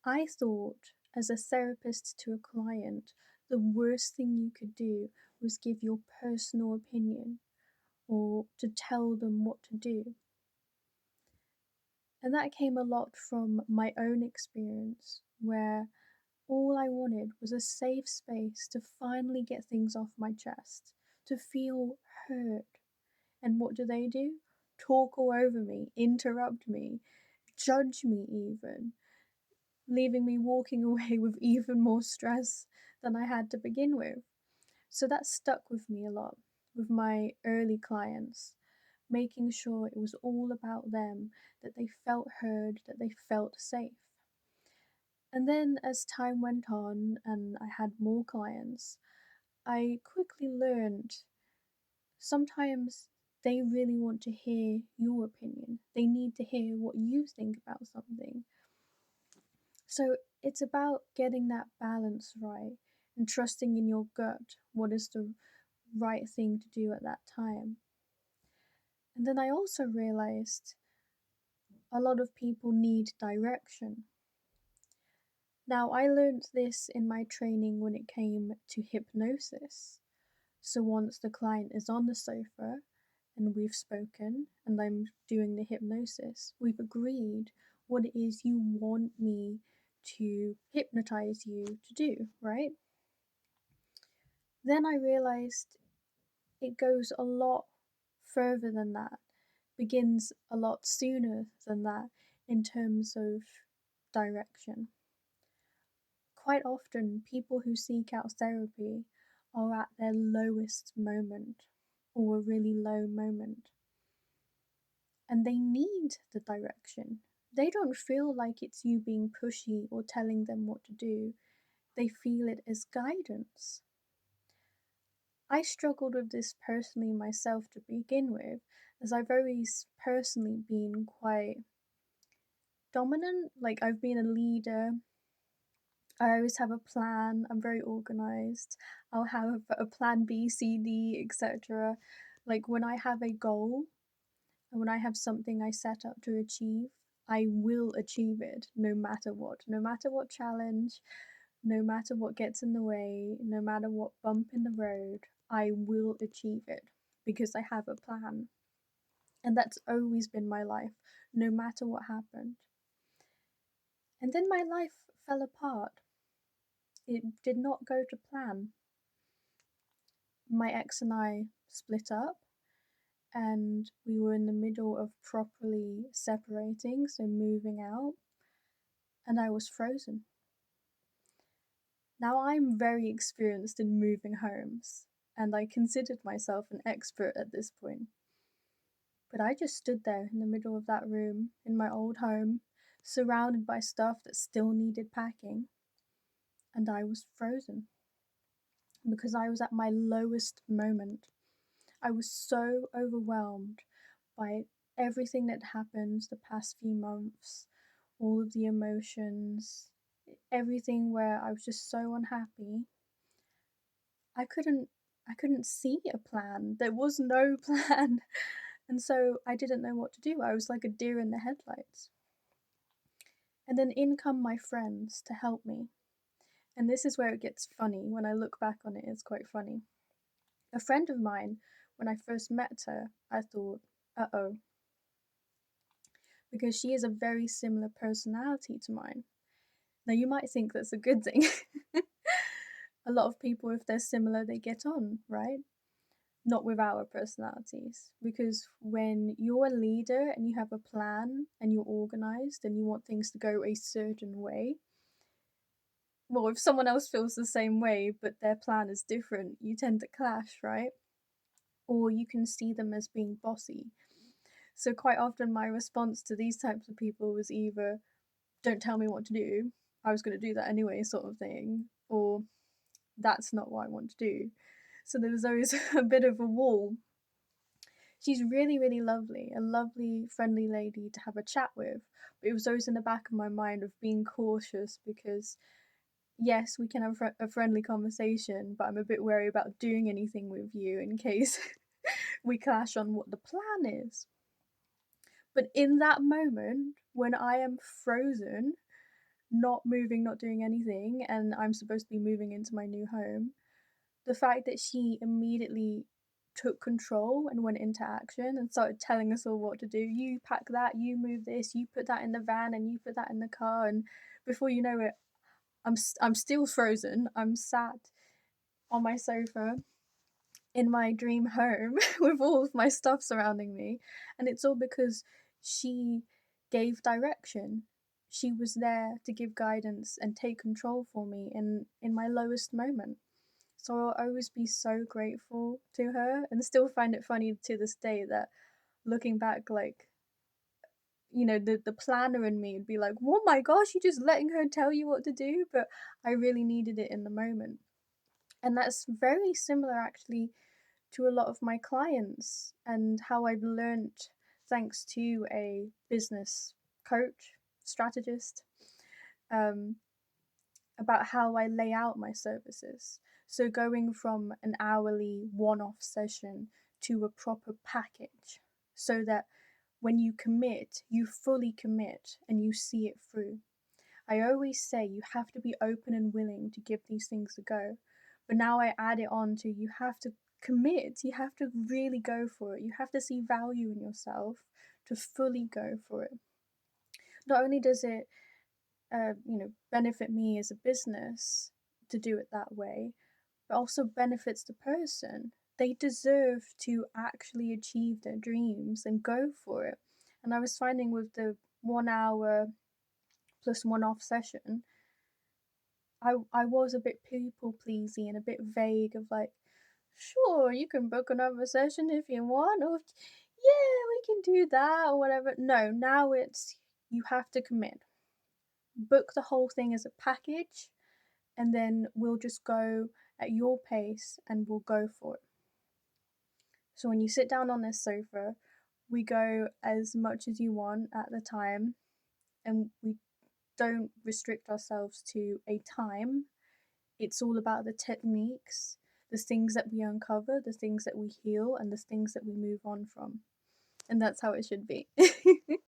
I thought, as a therapist to a client, the worst thing you could do was give your personal opinion or to tell them what to do. And that came a lot from my own experience, where all I wanted was a safe space to finally get things off my chest, to feel heard. And what do? Talk all over me, interrupt me, judge me even, leaving me walking away with even more stress than I had to begin with. So that stuck with me a lot with my early clients, making sure it was all about them, that they felt heard, that they felt safe. And then as time went on and I had more clients, I quickly learned sometimes they really want to hear your opinion. They need to hear what you think about something. So it's about getting that balance right and trusting in your gut what is the right thing to do at that time. And then I also realized a lot of people need direction. Now, I learned this in my training when it came to hypnosis. So once the client is on the sofa and we've spoken and I'm doing the hypnosis, we've agreed what it is you want me to hypnotize you to do, right? Then I realized it goes a lot further than that, begins a lot sooner than that in terms of direction. Quite often, people who seek out therapy are at their lowest moment or a really low moment, and they need the direction. They don't feel like it's you being pushy or telling them what to do, they feel it as guidance. I struggled with this personally myself to begin with, as I've always personally been quite dominant. Like, I've been a leader, I always have a plan, I'm very organized. I'll have a plan B, C, D, etc. Like, when I have a goal and when I have something I set up to achieve, I will achieve it no matter what. No matter what challenge, no matter what gets in the way, no matter what bump in the road, I will achieve it because I have a plan. And that's always been my life, no matter what happened. And then my life fell apart. It did not go to plan. My ex and I split up, and we were in the middle of properly separating, so moving out, and I was frozen. Now I'm very experienced in moving homes, and I considered myself an expert at this point. But I just stood there in the middle of that room in my old home, surrounded by stuff that still needed packing, and I was frozen because I was at my lowest moment. I was so overwhelmed by everything that happened the past few months, all of the emotions, everything where I was just so unhappy. I couldn't I couldn't see a plan. There was no plan. And so I didn't know what to do. I was like a deer in the headlights. And then in come my friends to help me. And this is where it gets funny. When I look back on it, it's quite funny. A friend of mine, when I first met her, I thought, uh oh, because she is a very similar personality to mine. Now, you might think that's a good thing. A lot of people, if they're similar, they get on, right? Not with our personalities. Because when you're a leader and you have a plan and you're organized and you want things to go a certain way, well, if someone else feels the same way but their plan is different, you tend to clash, right? Or you can see them as being bossy. So, quite often, my response to these types of people was either, don't tell me what to do, I was going to do that anyway, sort of thing, or that's not what I want to do. So, there was always a bit of a wall. She's really, really lovely, a lovely, friendly lady to have a chat with, but it was always in the back of my mind of being cautious because, yes, we can have a friendly conversation, but I'm a bit wary about doing anything with you in case we clash on what the plan is. But in that moment, when I am frozen, not moving, not doing anything, and I'm supposed to be moving into my new home. The fact that she immediately took control and went into action and started telling us all what to do. You pack that, you move this, you put that in the van, and you put that in the car. And before you know it, I'm still frozen. I'm sat on my sofa in my dream home with all of my stuff surrounding me, and it's all because she gave direction. She was there to give guidance and take control for me in my lowest moment. So I'll always be so grateful to her and still find it funny to this day that looking back, like, the planner in me would be like, oh my gosh, you're just letting her tell you what to do. But I really needed it in the moment. And that's very similar actually to a lot of my clients and how I've learned thanks to a business coach, strategist, um, about how I lay out my services. So going from an hourly one-off session to a proper package so that when you commit, you fully commit and you see it through. I always say you have to be open and willing to give these things a go. But now I add it on to you have to commit, you have to really go for it. You have to see value in yourself to fully go for it. Not only does it benefit me as a business to do it that way, but also benefits the person. They deserve to actually achieve their dreams and go for it. And I was finding with the 1 hour plus one off session, I was a bit people pleasing and a bit vague of like, sure, you can book another session if you want, or yeah, we can do that or whatever. No, now it's you have to commit. Book the whole thing as a package, and then we'll just go at your pace and we'll go for it. So when you sit down on this sofa, we go as much as you want at the time, and we don't restrict ourselves to a time. It's all about the techniques, the things that we uncover, the things that we heal, and the things that we move on from. And that's how it should be.